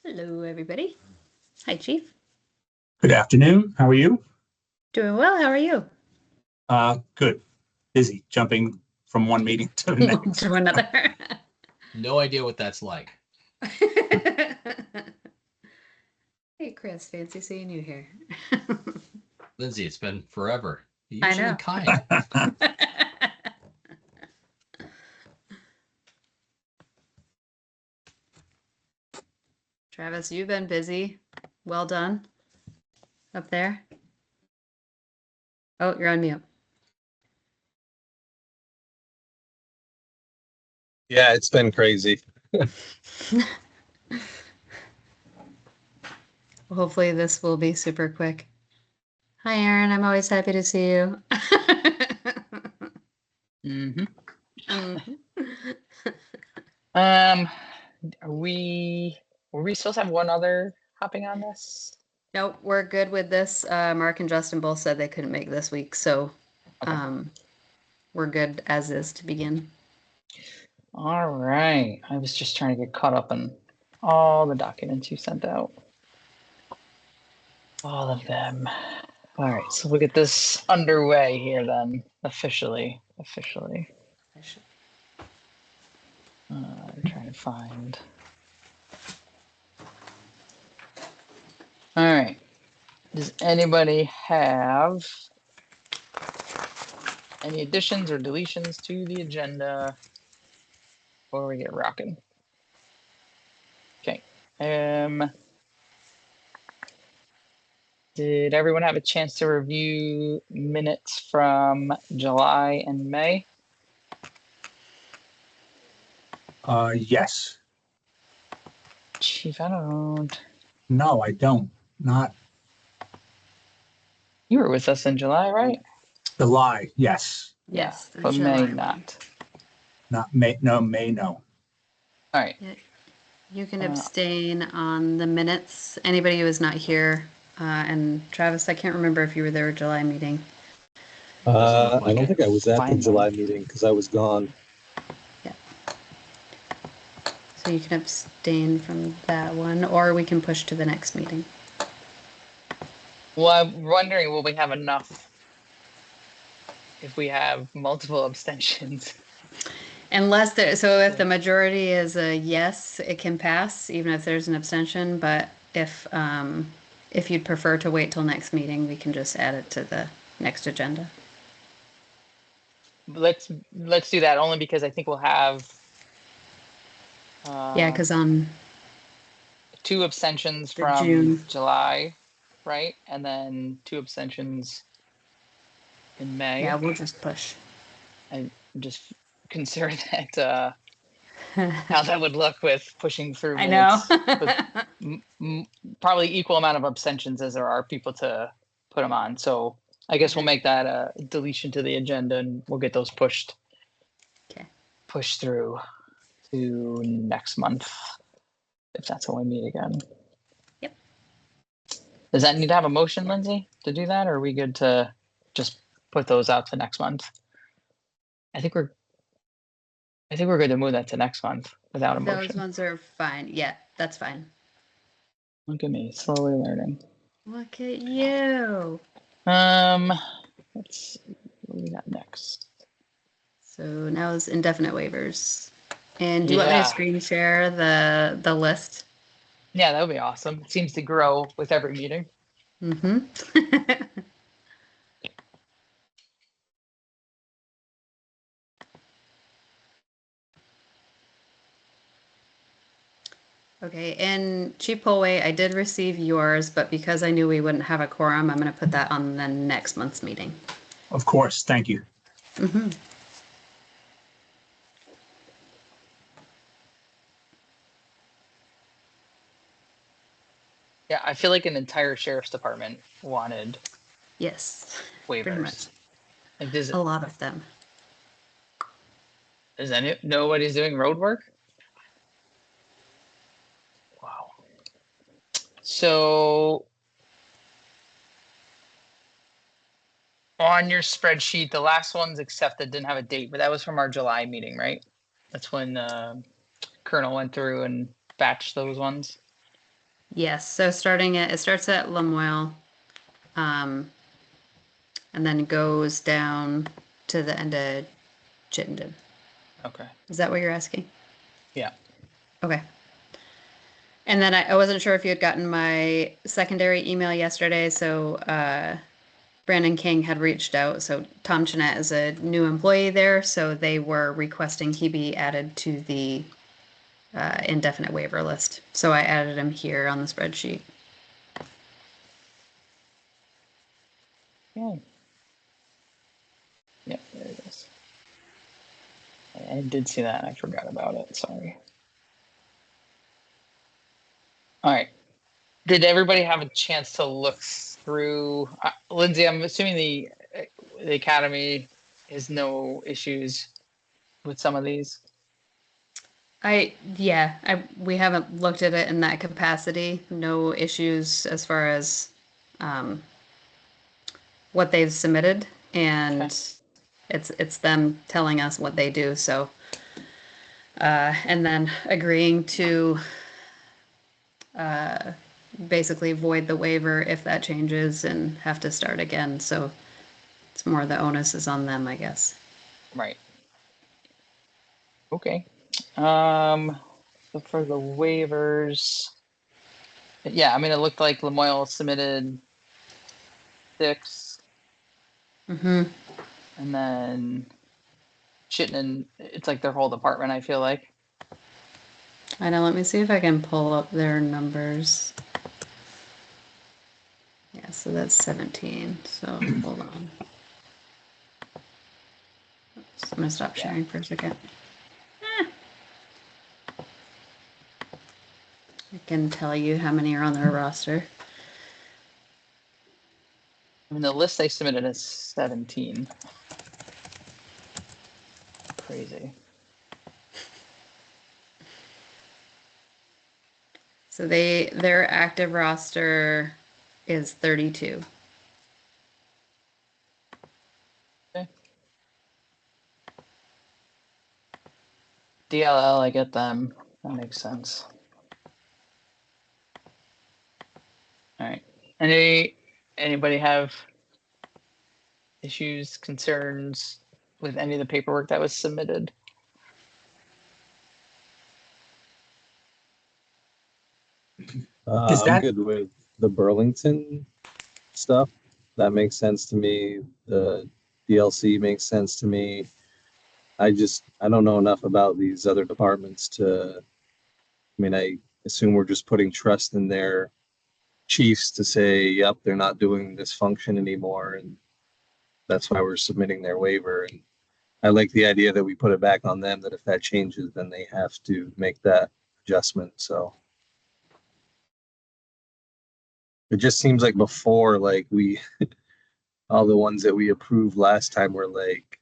Hello, everybody. Hi, Chief. Good afternoon. How are you? Doing well. How are you? Good. Busy jumping from one meeting to the next. To another. No idea what that's like. Hey, Chris. Fancy seeing you here. Lindsay, it's been forever. You're I usually know. kind. Travis, you've been busy. Well done. Up there. Oh, you're on mute. Yeah, it's been crazy. Well, hopefully this will be super quick. Hi, Aaron. I'm always happy to see you. Mm-hmm. Mhm. Were we supposed to have one other hopping on this? Nope, we're good with this. Mark and Justin both said they couldn't make this week, so Okay. we're good as is to begin. All right. I was just trying to get caught up on all the documents you sent out. All of them. All right, so we'll get this underway here then, officially. I'm trying to find. All right. Does anybody have any additions or deletions to the agenda before we get rocking? Okay. Did everyone have a chance to review minutes from July and May? Yes. Chief, I don't. No, I don't. Not You were with us in July, right? July. Yes. Yes, Yeah, the but July May one. not. Not May. No, May. No. All right. You can Uh, abstain on the minutes. Anybody who is not here. And Travis, I can't remember if you were there at July meeting. Doesn't look I like don't it. think I was at the Fine, July then. meeting because I was gone. Yeah. So you can abstain from that one, or we can push to the next meeting. Well, I'm wondering, will we have enough if we have multiple abstentions? Unless there, so if the majority is a yes, it can pass, even if there's an abstention. But if you'd prefer to wait till next meeting, we can just add it to the next agenda. Let's do that only because I think we'll have Yeah, because on 2 abstentions the from June. July, right? And then 2 abstentions in May. Yeah, we'll just push. I just consider that how that would look with pushing through I know. minutes with probably equal amount of abstentions as there are people to put them on. So I guess we'll make that a deletion to the agenda and we'll get those pushed through to next month if that's when we meet again. Yep. Does that need to have a motion, Lindsay, to do that, or are we good to just put those out to next month? I think we're good to move that to next month without a motion. Those ones are fine. Yeah, that's fine. Look at me, slowly learning. Look at you. Let's see what we got next. So now is indefinite waivers. And do you want me to screen share the list? Yeah, that would be awesome. It seems to grow with every meeting. Mm-hmm. Okay, and Chief Polway, I did receive yours, but because I knew we wouldn't have a quorum, I'm going to put that on the next month's meeting. Of course. Thank you. Mm-hmm. Yeah, I feel like an entire sheriff's department wanted Yes, waivers. pretty much. Like, does A lot of them. nobody's doing road work? Wow. So on your spreadsheet, the last ones accepted didn't have a date, but that was from our July meeting, right? That's when Colonel went through and batched those ones. Yes, so it starts at Lamoille, and then goes down to the end of Chittenden. Okay. Is that what you're asking? Yeah. Okay. And then I wasn't sure if you had gotten my secondary email yesterday, so Brandon King had reached out. So Tom Chinette is a new employee there, so they were requesting he be added to the indefinite waiver list. So I added him here on the spreadsheet. Yeah. Yep, there it is. I did see that. I forgot about it. Sorry. All right. Did everybody have a chance to look through? Lindsay, I'm assuming the academy has no issues with some of these. We haven't looked at it in that capacity. No issues as far as um, what they've submitted, and it's them telling us what they do. So, and then agreeing to basically void the waiver if that changes and have to start again. So it's more the onus is on them, I guess. Right. Okay. So for the waivers, yeah, I mean, it looked like Lamoille submitted 6, Mm-hmm. and then Chittenden, it's like their whole department, I feel like. I know. Let me see if I can pull up their numbers. Yeah, so that's 17. So hold on. Oops, I'm gonna stop sharing for a second. I can tell you how many are on their roster. I mean, the list they submitted is 17. Crazy. So their active roster is 32. Okay. DLL, I get them. That makes sense. All right. Anybody have issues, concerns with any of the paperwork that was submitted? Is I'm that- good with the Burlington stuff. That makes sense to me. The DLC makes sense to me. I don't know enough about these other departments I assume we're just putting trust in their chiefs to say, yep, they're not doing this function anymore. And that's why we're submitting their waiver. And I like the idea that we put it back on them, that if that changes, then they have to make that adjustment. So it just seems like before, like all the ones that we approved last time were like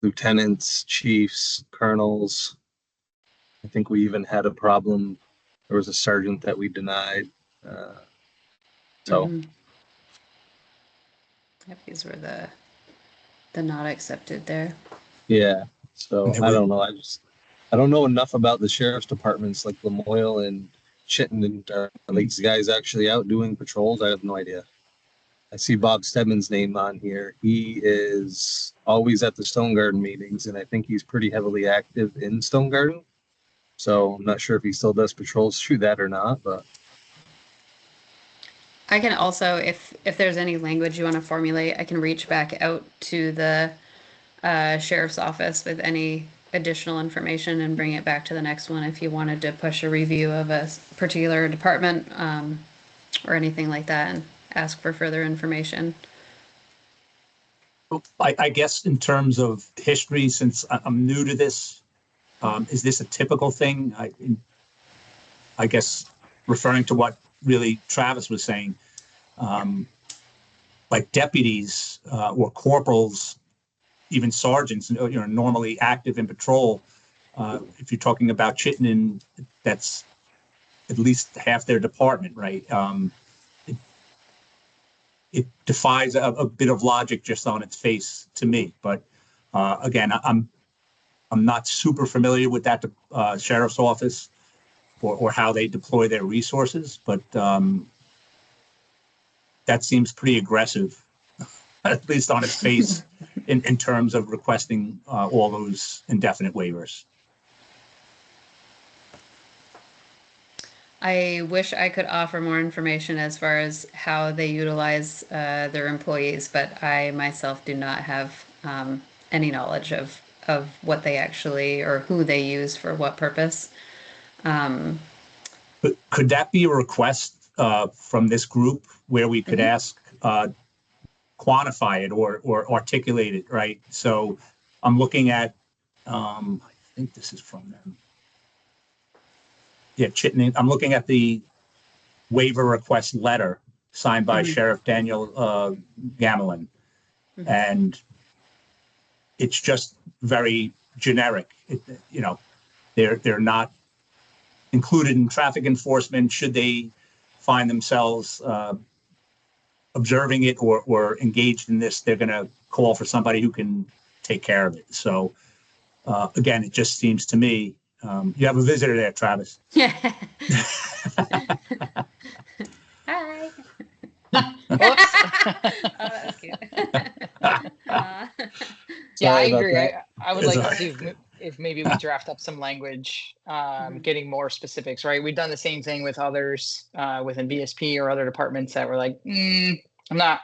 lieutenants, chiefs, colonels. I think we even had a problem. There was a sergeant that we denied. So Mhm. Yep, these were the not accepted there. yeah, so There I was- don't know. I don't know enough about the sheriff's departments like Lamoille and Chittenden. Are these guys actually out doing patrols? I have no idea. I see Bob Stedman's name on here. He is always at the Stone Garden meetings, and I think he's pretty heavily active in Stone Garden. So I'm not sure if he still does patrols through that or not, but I can also, if there's any language you want to formulate, I can reach back out to the sheriff's office with any additional information and bring it back to the next one if you wanted to push a review of a particular department or anything like that and ask for further information. I guess in terms of history, since I'm new to this, is this a typical thing? I guess referring to what really Travis was saying, like deputies or corporals, even sergeants, normally active in patrol. If you're talking about Chittenden, that's at least half their department, right? It defies a bit of logic just on its face to me. But again, I'm not super familiar with that sheriff's office. or how they deploy their resources, but that seems pretty aggressive, at least on its face, in terms of requesting all those indefinite waivers. I wish I could offer more information as far as how they utilize their employees, but I myself do not have any knowledge of what they actually or who they use for what purpose. But could that be a request from this group where we could ask, quantify it or articulate it, right? So I'm looking at, I think this is from them. Yeah, Chittenden. I'm looking at the waiver request letter signed by Sheriff Daniel Gamelin, and it's just very generic. They're not included in traffic enforcement. Should they find themselves observing it or engaged in this, they're going to call for somebody who can take care of it. So again, it just seems to me, you have a visitor there, Travis. Hi. Whoops. Oh, that was cute. Yeah, I Sorry about agree. that. I would It's like all to see if maybe we draft up some language, getting more specifics, right? We've done the same thing with others within BSP or other departments that were like, I'm not,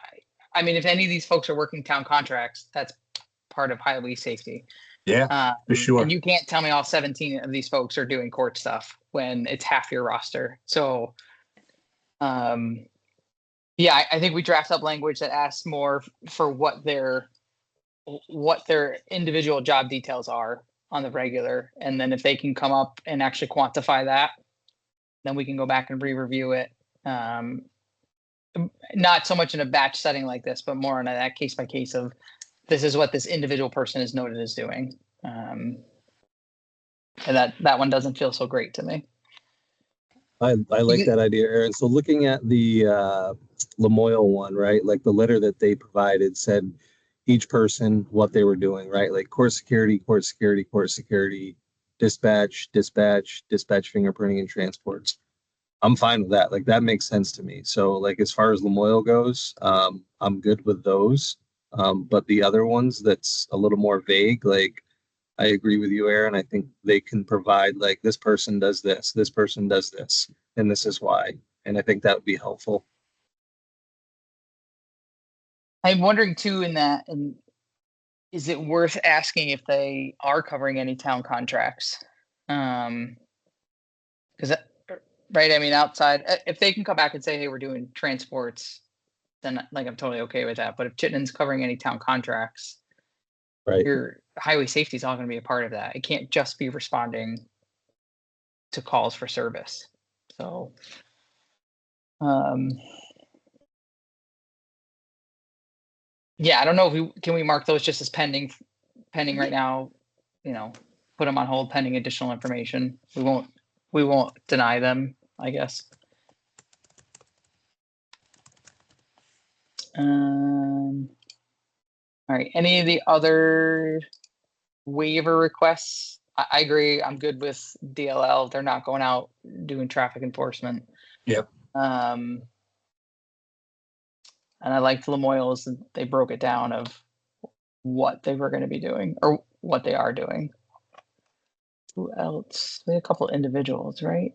I mean, if any of these folks are working town contracts, that's part of highway safety. Yeah, for sure. And you can't tell me all 17 of these folks are doing court stuff when it's half your roster. So, yeah, I think we draft up language that asks more for what their individual job details are on the regular. And then if they can come up and actually quantify that, then we can go back and re-review it. Not so much in a batch setting like this, but more on that case by case of this is what this individual person is noted as doing. And that one doesn't feel so great to me. I like that idea, Aaron. So looking at the Lamoille one, right? Like the letter that they provided said each person what they were doing, right? Like court security, dispatch, fingerprinting, and transports. I'm fine with that. Like that makes sense to me. So like as far as Lamoille goes, I'm good with those. But the other ones that's a little more vague, like I agree with you, Aaron. I think they can provide like this person does this, and this is why. And I think that would be helpful. I'm wondering too and is it worth asking if they are covering any town contracts? Because right, I mean, outside, if they can come back and say, hey, we're doing transports, then like I'm totally okay with that. But if Chittenden's covering any town contracts, Right. your highway safety is all going to be a part of that. It can't just be responding to calls for service. So, yeah, I don't know if can we mark those just as pending right now, put them on hold pending additional information. We won't deny them, I guess. All right, any of the other waiver requests? I agree. I'm good with DLL. They're not going out doing traffic enforcement. Yep. And I liked Lamoille's. They broke it down of what they were going to be doing or what they are doing. Who else? We had a couple individuals, right?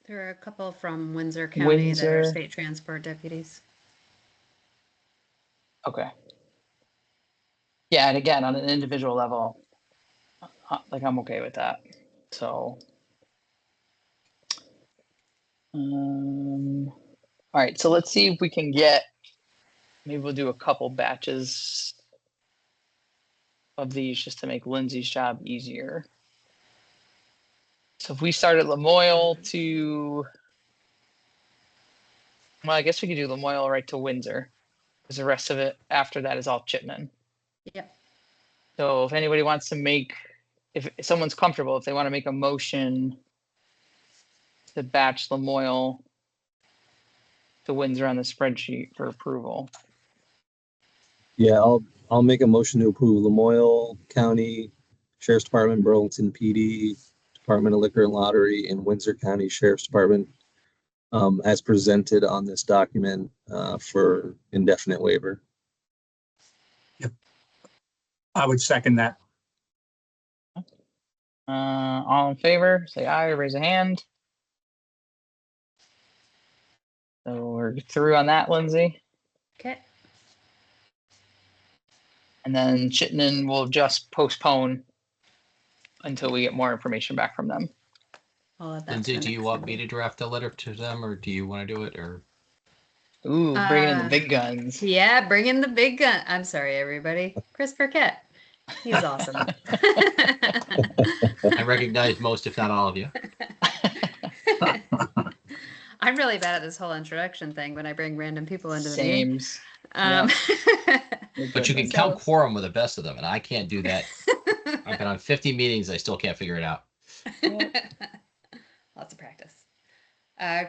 There are a couple from Windsor County that are Windsor. state transport deputies. Okay. Yeah, and again, on an individual level, like I'm okay with that. So, all right. So let's see if we can get. Maybe we'll do a couple batches of these just to make Lindsay's job easier. So if we start at Lamoille to, well, I guess we could do Lamoille right to Windsor, because the rest of it after that is all Chittenden. Yep. So if anybody wants to make, if someone's comfortable, if they want to make a motion to batch Lamoille to Windsor on the spreadsheet for approval. Yeah, I'll make a motion to approve Lamoille County Sheriff's Department, Burlington PD, Department of Liquor and Lottery and Windsor County Sheriff's Department as presented on this document for indefinite waiver. I would second that. All in favor, say aye or raise a hand. So we're through on that, Lindsay. Okay. And then Chittenden will just postpone until we get more information back from them. I'll add that Lindsay, to the do you next want one. me to draft a letter to them, or do you want to do it, or? Ooh, bringing in the big guns. Yeah, bring in the big gun. I'm sorry, everybody. Chris Burkett. He's awesome. I recognize most, if not all of you. I'm really bad at this whole introduction thing when I bring random people into the meeting. Sames. But you can So- count quorum with the best of them, and I can't do that. I've been on 50 meetings. I still can't figure it out. Lots of practice.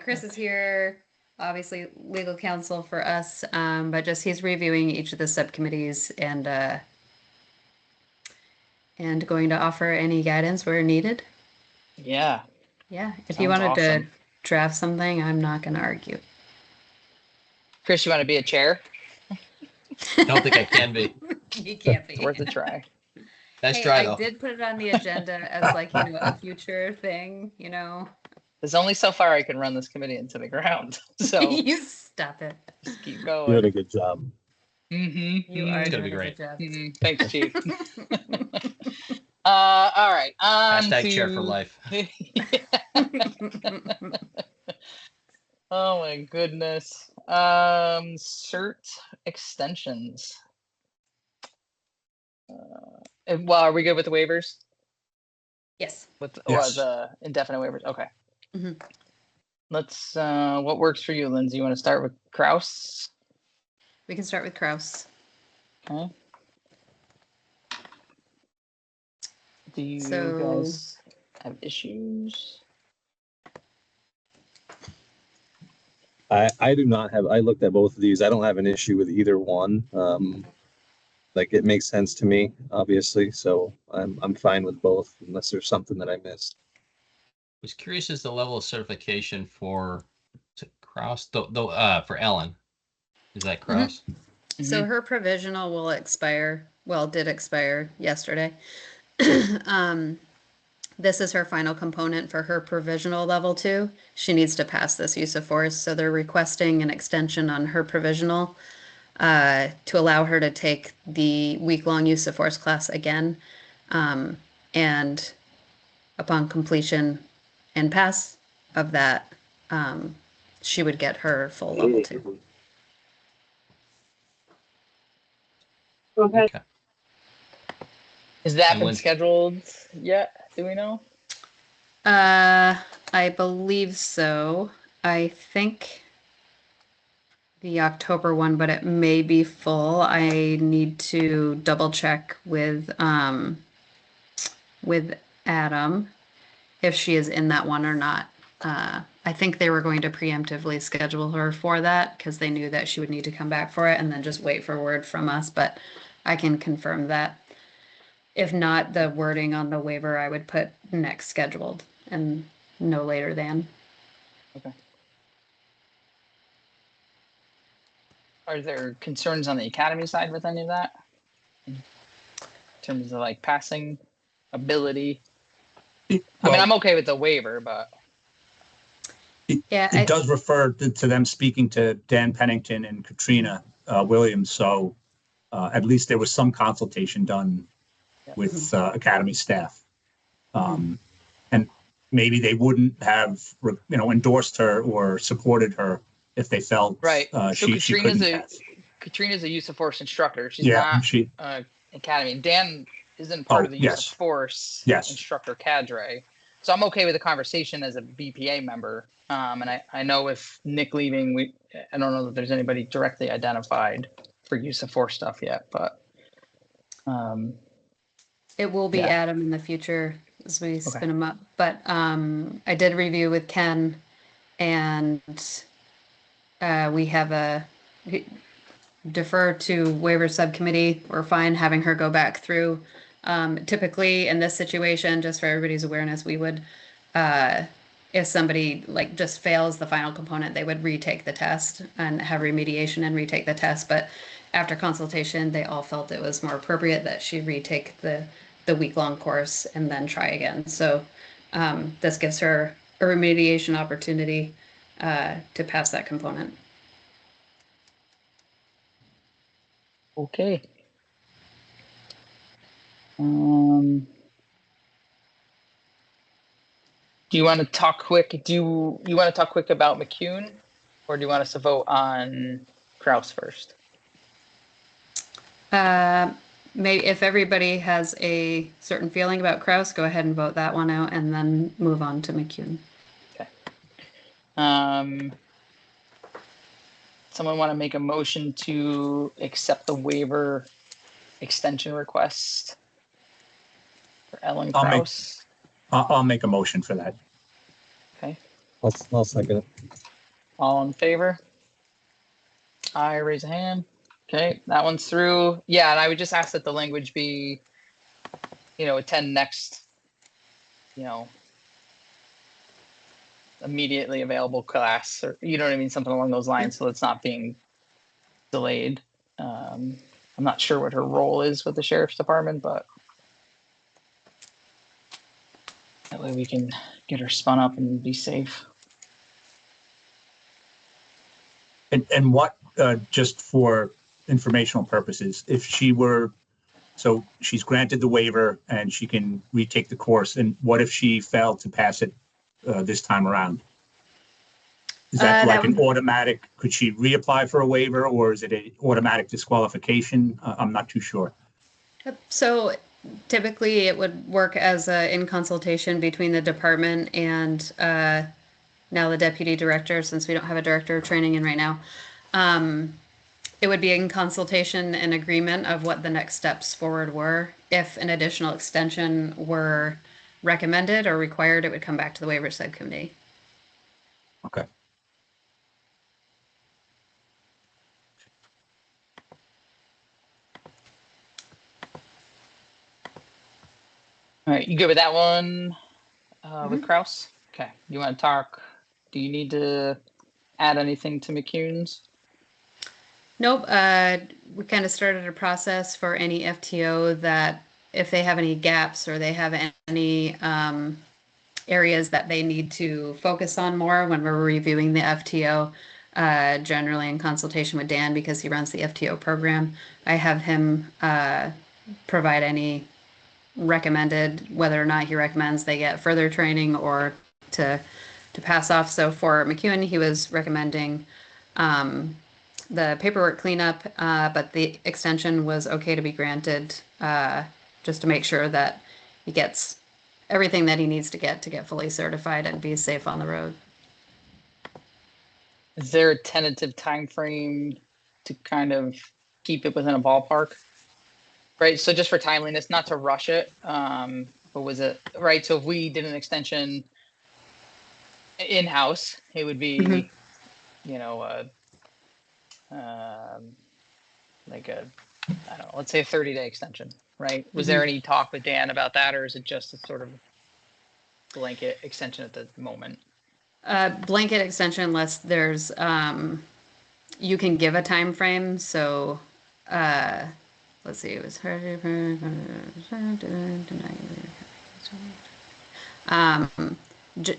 Chris is here, obviously legal counsel for us, but just he's reviewing each of the subcommittees and going to offer any guidance where needed. Yeah. Yeah, if you Sounds wanted to awesome. draft something, I'm not going to argue. Chris, you want to be a chair? I don't think I can be. You can't be. It's worth a try. Nice Hey, try, I though. did put it on the agenda as like, a future thing, There's only so far I can run this committee into the ground. So You stop it. just keep You going. did a good job. Mm-hmm. You are It's gonna doing be a great. good job. Thanks, Chief. All right. Hashtag chair for life. Oh my goodness. Cert extensions. Well, are we good with the waivers? Yes. With Yes. the indefinite waivers? Okay. Mhm. Let's. What works for you, Lindsay? You want to start with Kraus? We can start with Kraus. Okay. Do you So- guys have issues? I do not have, I looked at both of these. I don't have an issue with either one. Like it makes sense to me, obviously, so I'm fine with both unless there's something that I missed. Was curious as the level of certification for is it Kraus, though, for Ellen. Is that Kraus? So Mhm. her provisional will expire, well, did expire yesterday. This is her final component for her provisional level 2. She needs to pass this use of force, so they're requesting an extension on her provisional to allow her to take the week-long use of force class again. And upon completion and pass of that, she would get her full level 2. Okay. Has that And been when- scheduled yet? Do we know? I believe so. I think the October one, but it may be full. I need to double check with Adam if she is in that one or not. I think they were going to preemptively schedule her for that because they knew that she would need to come back for it and then just wait for word from us, but I can confirm that. If not, the wording on the waiver, I would put next scheduled and no later than. Are there concerns on the academy side with any of that? In terms of like passing ability? I mean, I'm okay with the waiver, but Yeah, It does refer to them speaking to Dan Pennington and Katrina Williams, so at least there was some consultation done with Academy staff. And maybe they wouldn't have, endorsed her or supported her if they felt right. So she couldn't pass. Katrina's a use of force instructor. She's Yeah, not she, academy. Dan isn't part Oh, of the use yes. of force Yes. instructor cadre. So I'm okay with the conversation as a BPA member. And I know with Nick leaving, I don't know that there's anybody directly identified for use of force stuff yet, but it will be Yeah. Adam in the future as we spin him up. But I did review with Ken, and we have defer to waiver subcommittee. We're fine having her go back through Typically in this situation, just for everybody's awareness, we would, if somebody like just fails the final component, they would retake the test and have remediation and retake the test. But after consultation, they all felt it was more appropriate that she retake the week-long course and then try again. So this gives her a remediation opportunity to pass that component. Okay. Do you want to talk quick? Do you want to talk quick about McCune, or do you want us to vote on Kraus first? Maybe if everybody has a certain feeling about Kraus, go ahead and vote that one out and then move on to McCune. Okay. Someone want to make a motion to accept the waiver extension request for Ellen Kraus? I'll make a motion for that. Okay. I'll second it. All in favor? Aye, raise a hand. Okay, that one's through. Yeah, and I would just ask that the language be, attend next, immediately available class, or you know what I mean, something along those lines, so it's not being delayed. I'm not sure what her role is with the sheriff's department, but that way we can get her spun up and be safe. And what, just for informational purposes, if she were, so she's granted the waiver and she can retake the course, and what if she failed to pass it this time around? Is that like an automatic, could she reapply for a waiver, or is it an automatic disqualification? I'm not too sure. So typically it would work as in consultation between the department and now the deputy director, since we don't have a director of training in right now. It would be in consultation and agreement of what the next steps forward were. If an additional extension were recommended or required, it would come back to the waiver subcommittee. Okay. All right, you good with that one with Kraus? Okay, you want to talk? Do you need to add anything to McCune's? Nope. We kind of started a process for any FTO that if they have any gaps or they have any areas that they need to focus on more when we're reviewing the FTO, generally in consultation with Dan because he runs the FTO program, I have him provide any recommended, whether or not he recommends they get further training or to pass off. So for McEwen, he was recommending the paperwork cleanup, but the extension was okay to be granted, just to make sure that he gets everything that he needs to get fully certified and be safe on the road. Is there a tentative time frame to kind of keep it within a ballpark? Right, so just for timeliness, not to rush it, but was it, right, so if we did an extension in-house, it would be, like a, I don't know, let's say a 30-day extension, right? Was there any talk with Dan about that, or is it just a sort of blanket extension at the moment? Blanket extension unless there's, you can give a time frame, so, let's see, it was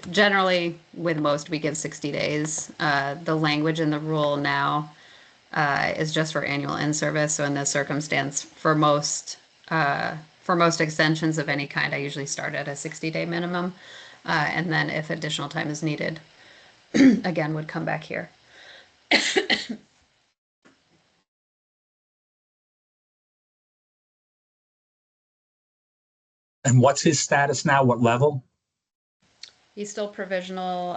generally with most we give 60 days. The language in the rule now is just for annual in-service. So in this circumstance, for most extensions of any kind, I usually start at a 60-day minimum. And then if additional time is needed, again, would come back here. And what's his status now? What level? He's still provisional.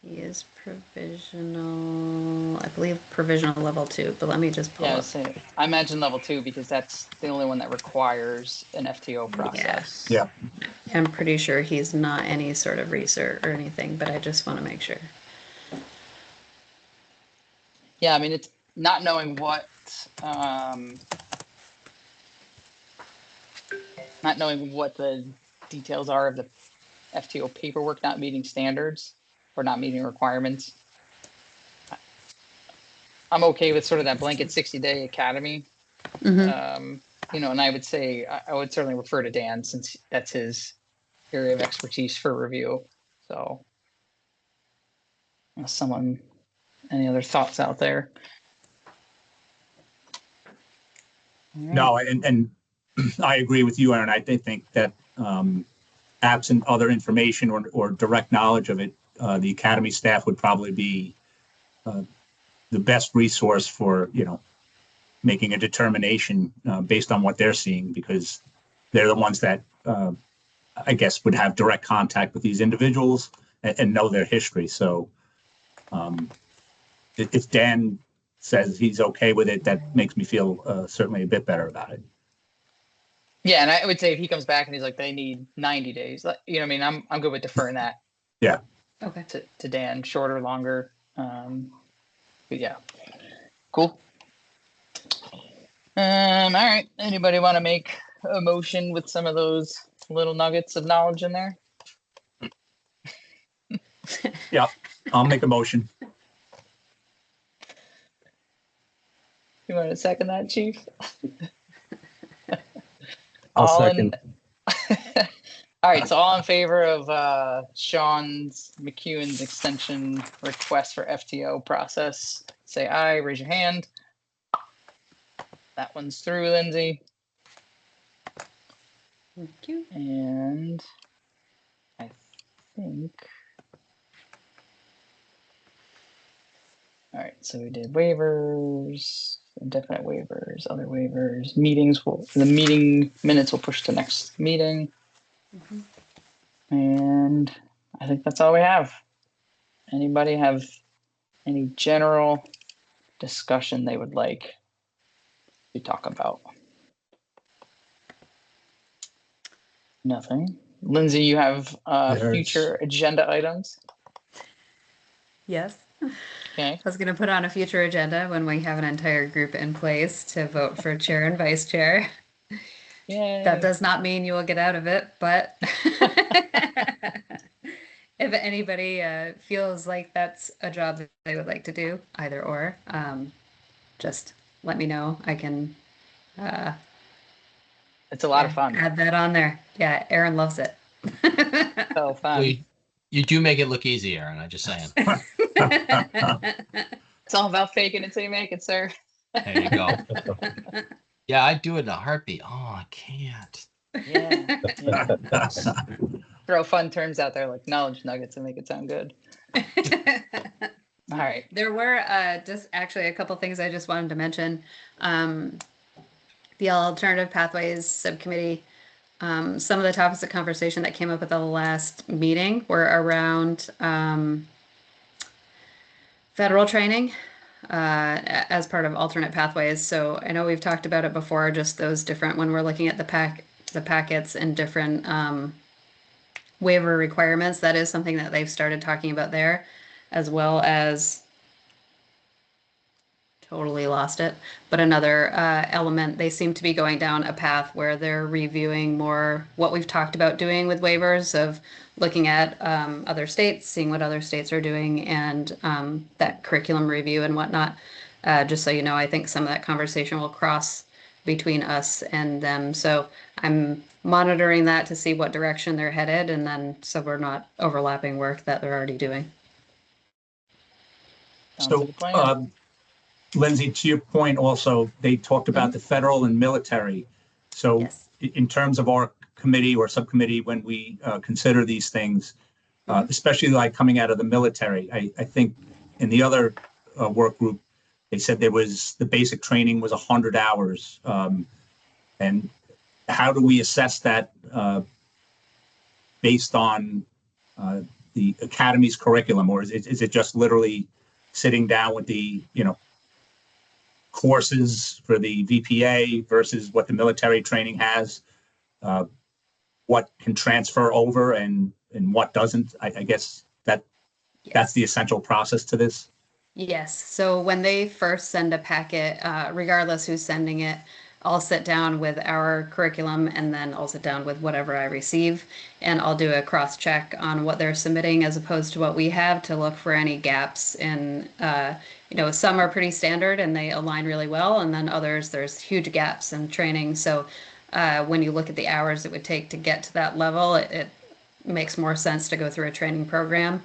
He is provisional, I believe provisional level 2, but let me just pull up. So I imagine level 2 because that's the only one that requires an FTO process. Yeah. I'm pretty sure he's not any sort of research or anything, but I just want to make sure. Yeah, I mean, it's not knowing what not knowing what the details are of the FTO paperwork not meeting standards or not meeting requirements. I'm okay with sort of that blanket 60-day academy. Mhm. And I would say, I would certainly refer to Dan since that's his area of expertise for review. So unless any other thoughts out there? All right. No, and I agree with you, Aaron. I think that absent other information or direct knowledge of it, the academy staff would probably be the best resource for, making a determination based on what they're seeing, because they're the ones that I guess would have direct contact with these individuals and know their history. So if Dan says he's okay with it, that makes me feel certainly a bit better about it. Yeah, and I would say if he comes back and he's like, they need 90 days, you know what I mean? I'm good with deferring that Yeah. Okay. to Dan, shorter, longer. But yeah, cool. All right. Anybody want to make a motion with some of those little nuggets of knowledge in there? Yeah, I'll make a motion. You want to second that, Chief? I'll All second. All right, so all in favor of Sean's McEwen's extension request for FTO process, say aye, raise your hand. That one's through, Lindsay. Thank you. And I think. All right, so we did waivers, indefinite waivers, other waivers, the meeting minutes will push to next meeting. Mhm. And I think that's all we have. Anybody have any general discussion they would like to talk about? Nothing. Lindsay, you have There's- future agenda items? Yes. Okay. I was going to put on a future agenda when we have an entire group in place to vote for chair and vice chair. Yay. That does not mean you will get out of it, but if anybody feels like that's a job that they would like to do, either or, just let me know. I can It's a lot of fun. add that on there. Yeah, Aaron loves it. So fun. Well, you do make it look easy, Aaron. I'm just saying. It's all about faking it till you make it, sir. There you go. Yeah, I'd do it in a heartbeat. Oh, I can't. Yeah. Throw fun terms out there like knowledge nuggets and make it sound good. All right. There were just actually a couple things I just wanted to mention. The Alternative Pathways Subcommittee, some of the topics of conversation that came up at the last meeting were around federal training as part of alternate pathways. So I know we've talked about it before, just those different, when we're looking at the packets and different waiver requirements, that is something that they've started talking about there, as well as totally lost it. But another element, they seem to be going down a path where they're reviewing more what we've talked about doing with waivers, of looking at other states, seeing what other states are doing, and that curriculum review and whatnot. Just so you know, I think some of that conversation will cross between us and them. So I'm monitoring that to see what direction they're headed, and then so we're not overlapping work that they're already doing. Sounds like a plan. Lindsay, to your point also, they talked about the federal and military. So Yes. in terms of our committee or subcommittee, when we consider these things, especially like coming out of the military, I think in the other work group, they said the basic training was 100 hours. And how do we assess that based on the academy's curriculum? Or is it just literally sitting down with the, courses for the VPA versus what the military training has, what can transfer over and what doesn't? I guess that's the essential process to this. Yes. So when they first send a packet, regardless who's sending it, I'll sit down with our curriculum and then I'll sit down with whatever I receive and I'll do a cross check on what they're submitting as opposed to what we have to look for any gaps in, some are pretty standard and they align really well. And then others, there's huge gaps in training. So when you look at the hours it would take to get to that level, it makes more sense to go through a training program,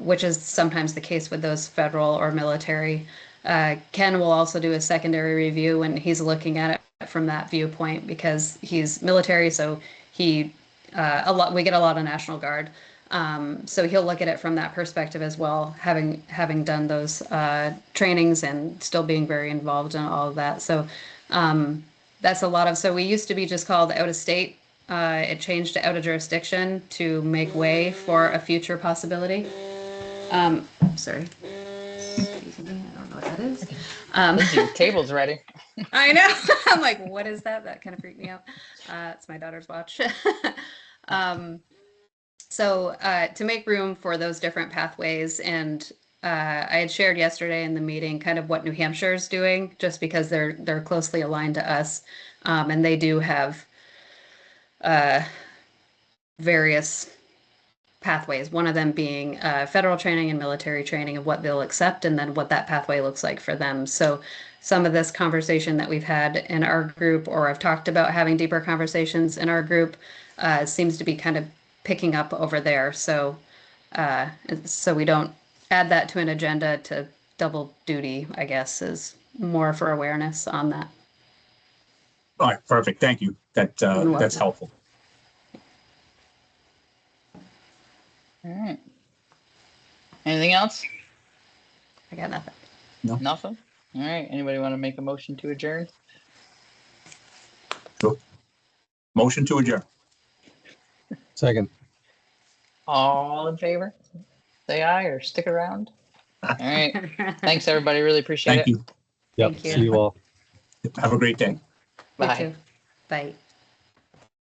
which is sometimes the case with those federal or military. Ken will also do a secondary review and he's looking at it from that viewpoint because he's military, so we get a lot of National Guard. So he'll look at it from that perspective as well, having done those trainings and still being very involved in all of that. So that's a lot of. So we used to be just called out of state. It changed to out of jurisdiction to make way for a future possibility. Sorry. Excuse me, I don't know what that is. Lindsay, your table's ready. I know. I'm like, what is that? That kind of freaked me out. It's my daughter's watch. So to make room for those different pathways, and I had shared yesterday in the meeting kind of what New Hampshire is doing, just because they're closely aligned to us, and they do have various pathways, one of them being federal training and military training of what they'll accept and then what that pathway looks like for them. So some of this conversation that we've had in our group, or I've talked about having deeper conversations in our group, seems to be kind of picking up over there. So so we don't add that to an agenda to double duty, I guess, is more for awareness on that. All right, perfect. Thank you. That's helpful. All right. Anything else? I got nothing. Nothing? All right. Anybody want to make a motion to adjourn? Sure. Motion to adjourn. Second. All in favor? Say aye or stick around. All right. Thanks, everybody. Really appreciate Thank it. you. Yep. Thank you. See you all. Have a great day. You Bye. too. Bye.